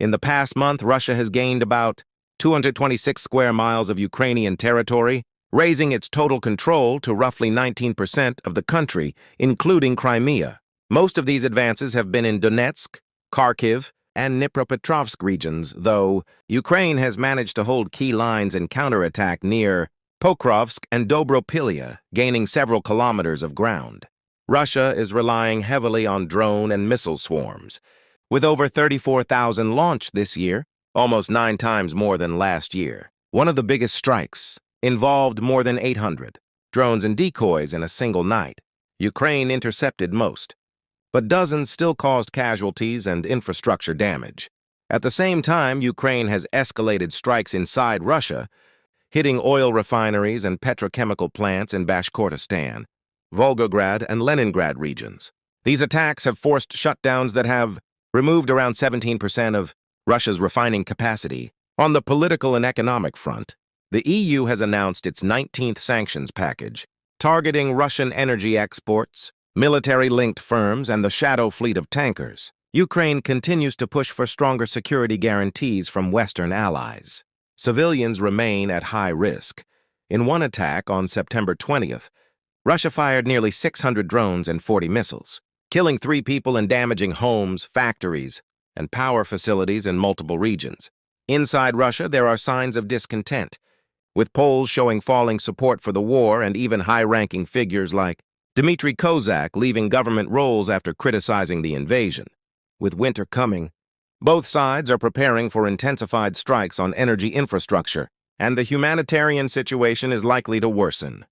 In the past month, Russia has gained about 226 square miles of Ukrainian territory, raising its total control to roughly 19% of the country, including Crimea. Most of these advances have been in Donetsk, Kharkiv, and Dnipropetrovsk regions, though Ukraine has managed to hold key lines and counterattack near Pokrovsk and Dobropilya, gaining several kilometers of ground. Russia is relying heavily on drone and missile swarms, with over 34,000 launched this year, almost 9 times more than last year. One of the biggest strikes involved more than 800 drones and decoys in a single night. Ukraine intercepted most, but dozens still caused casualties and infrastructure damage. At the same time, Ukraine has escalated strikes inside Russia, hitting oil refineries and petrochemical plants in Bashkortostan, Volgograd, and Leningrad regions. These attacks have forced shutdowns that have removed around 17% of Russia's refining capacity. On the political and economic front, the EU has announced its 19th sanctions package, targeting Russian energy exports, military-linked firms, and the shadow fleet of tankers. Ukraine continues to push for stronger security guarantees from Western allies. Civilians remain at high risk. In one attack on September 20th, Russia fired nearly 600 drones and 40 missiles, killing 3 people and damaging homes, factories, and power facilities in multiple regions. Inside Russia, there are signs of discontent, with polls showing falling support for the war and even high-ranking figures like Dmitry Kozak leaving government roles after criticizing the invasion. With winter coming, both sides are preparing for intensified strikes on energy infrastructure, and the humanitarian situation is likely to worsen.